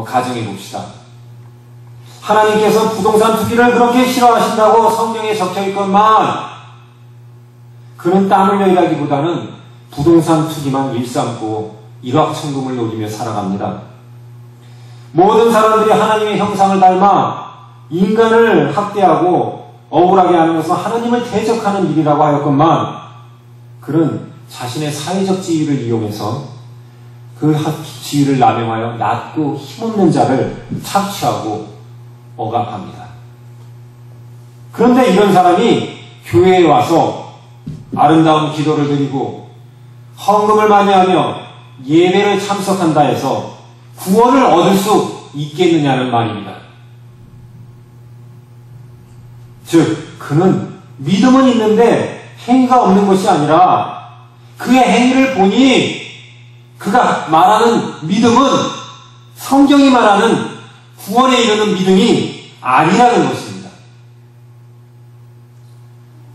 가정해 봅시다. 하나님께서 부동산 투기를 그렇게 싫어하신다고 성경에 적혀 있건만 그는 땀 흘려 일하기보다는 부동산 투기만 일삼고 일확천금을 노리며 살아갑니다. 모든 사람들이 하나님의 형상을 닮아 인간을 학대하고 억울하게 하는 것은 하나님을 대적하는 일이라고 하였건만 그는 자신의 사회적 지위를 이용해서 그 지위를 남용하여 낮고 힘없는 자를 착취하고 억압합니다. 그런데 이런 사람이 교회에 와서 아름다운 기도를 드리고 헌금을 많이 하며 예배를 참석한다 해서 구원을 얻을 수 있겠느냐는 말입니다. 즉, 그는 믿음은 있는데 행위가 없는 것이 아니라 그의 행위를 보니 그가 말하는 믿음은 성경이 말하는 구원에 이르는 믿음이 아니라는 것입니다.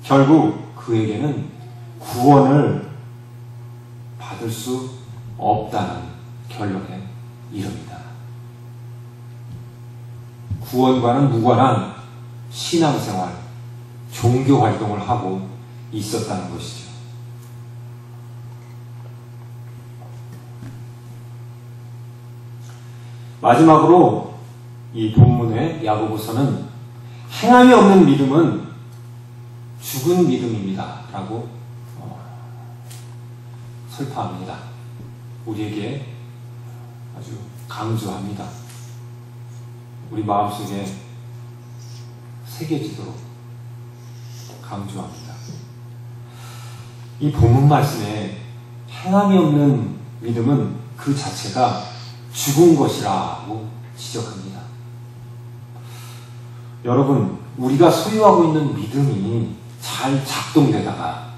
결국 그에게는 구원을 받을 수 없다는 결론에 이릅니다. 구원과는 무관한 신앙생활, 종교활동을 하고 있었다는 것이죠. 마지막으로 이 본문의 야고보서는 행함이 없는 믿음은 죽은 믿음입니다 라고 설파합니다. 우리에게 아주 강조합니다. 우리 마음속에 새겨지도록 강조합니다. 이 본문 말씀에 행함이 없는 믿음은 그 자체가 죽은 것이라고 지적합니다. 여러분, 우리가 소유하고 있는 믿음이 잘 작동되다가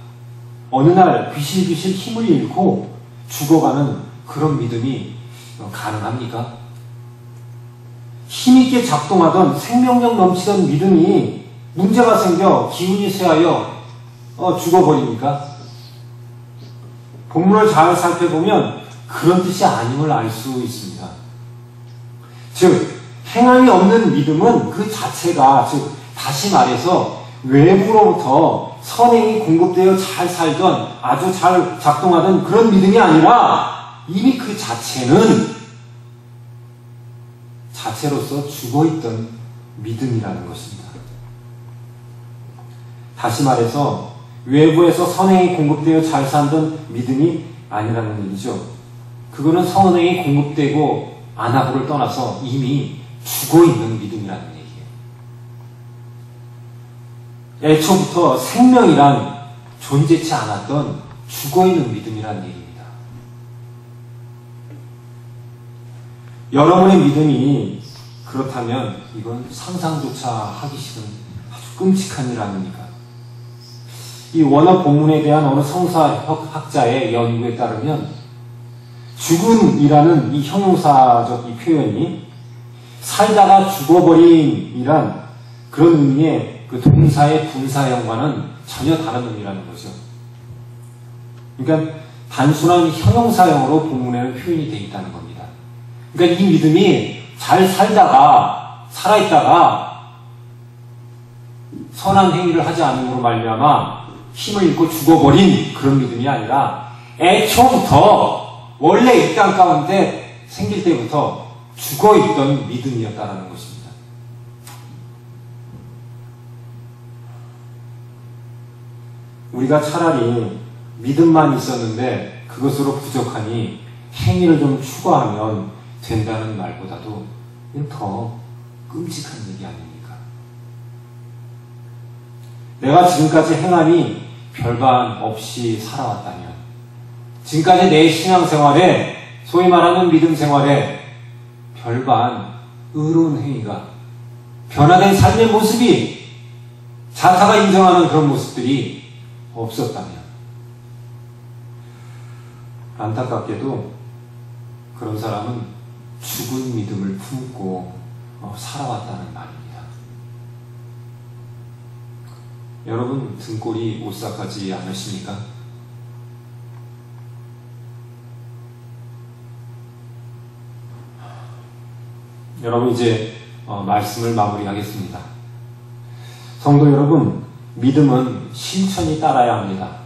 어느 날 비실비실 힘을 잃고 죽어가는 그런 믿음이 가능합니까? 힘있게 작동하던 생명력 넘치던 믿음이 문제가 생겨 기운이 쇠하여 죽어버립니까? 본문을 잘 살펴보면 그런 뜻이 아님을 알 수 있습니다. 즉, 행함이 없는 믿음은 그 자체가, 즉 다시 말해서 외부로부터 선행이 공급되어 잘 살던, 아주 잘 작동하던 그런 믿음이 아니라 이미 그 자체는 자체로서 죽어있던 믿음이라는 것입니다. 다시 말해서 외부에서 선행이 공급되어 잘 살던 믿음이 아니라는 얘기죠. 그거는 선행이 공급되고 안 하고를 떠나서 이미 죽어있는 믿음이라는 얘기예요. 애초부터 생명이란 존재치 않았던 죽어있는 믿음이라는 얘기입니다. 여러분의 믿음이 그렇다면 이건 상상조차 하기 싫은 아주 끔찍한 일 아닙니까? 이 원어 본문에 대한 어느 성서학자의 연구에 따르면 죽음이라는 이 형용사적 이 표현이 살다가 죽어버림이란 그런 의미의 그 동사의 분사형과는 전혀 다른 의미라는 거죠. 그러니까 단순한 형용사형으로 본문에는 표현이 되어 있다는 겁니다. 그러니까 이 믿음이 잘 살다가 살아있다가 선한 행위를 하지 않음으로 말미암아 힘을 잃고 죽어버린 그런 믿음이 아니라 애초부터 원래 이 땅 가운데 생길 때부터 죽어있던 믿음이었다는 것입니다. 우리가 차라리 믿음만 있었는데 그것으로 부족하니 행위를 좀 추가하면 된다는 말보다도 더 끔찍한 얘기 아닙니까? 내가 지금까지 행함이 별반 없이 살아왔다면, 지금까지 내 신앙생활에, 소위 말하는 믿음 생활에 별반 의로운 행위가, 변화된 삶의 모습이, 자타가 인정하는 그런 모습들이 없었다면, 안타깝게도 그런 사람은 죽은 믿음을 품고 살아왔다는 말입니다. 여러분, 등골이 오싹하지 않으십니까? 여러분 이제 말씀을 마무리하겠습니다. 성도 여러분, 믿음은 실천이 따라야 합니다.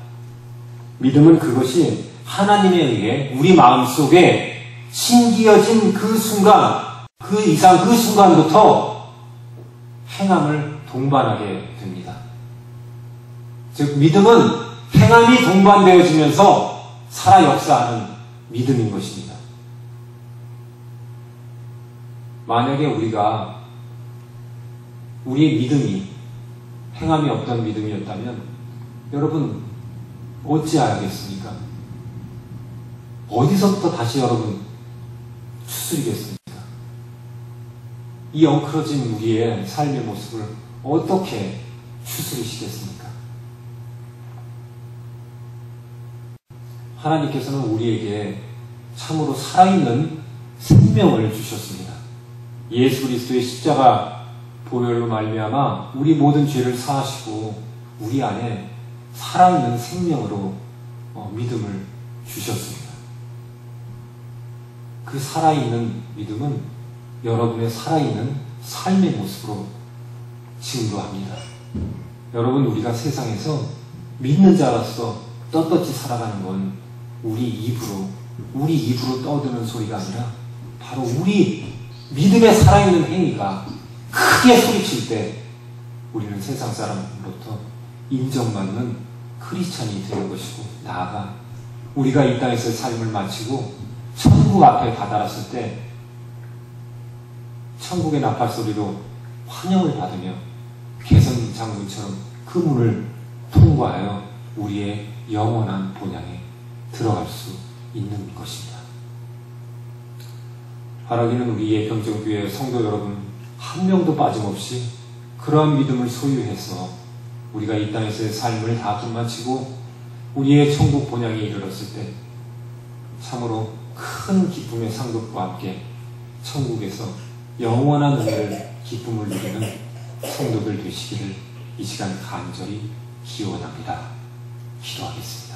믿음은 그것이 하나님에 의해 우리 마음속에 심기어진 그 순간, 그 이상 그 순간부터 행함을 동반하게 됩니다. 즉 믿음은 행함이 동반되어지면서 살아 역사하는 믿음인 것입니다. 만약에 우리의 믿음이 행함이 없던 믿음이었다면 여러분 어찌하겠습니까? 어디서부터 다시 여러분 추스리겠습니까? 이 엉클어진 우리의 삶의 모습을 어떻게 추스리시겠습니까? 하나님께서는 우리에게 참으로 살아있는 생명을 주셨습니다. 예수 그리스도의 십자가 보혈로 말미암아 우리 모든 죄를 사하시고 우리 안에 살아있는 생명으로 믿음을 주셨습니다. 그 살아있는 믿음은 여러분의 살아있는 삶의 모습으로 증거합니다. 여러분, 우리가 세상에서 믿는 자로서 떳떳이 살아가는 건 우리 입으로 떠드는 소리가 아니라 바로 우리 믿음의 살아있는 행위가 크게 소리칠 때 우리는 세상 사람으로부터 인정받는 크리스찬이 되는 것이고, 나아가 우리가 이 땅에서의 삶을 마치고 천국 앞에 다다랐을 때 천국의 나팔 소리로 환영을 받으며 개선 장군처럼 그 문을 통과하여 우리의 영원한 본향에 들어갈 수 있는 것입니다. 바라기는 우리 예평정교회 성도 여러분 한 명도 빠짐없이 그러한 믿음을 소유해서 우리가 이 땅에서의 삶을 다 끝마치고 우리의 천국 본향에 이르렀을 때 참으로 큰 기쁨의 상급과 함께 천국에서 영원한 은혜를 기쁨을 누리는 성도들 되시기를 이 시간 간절히 기원합니다. 기도하겠습니다.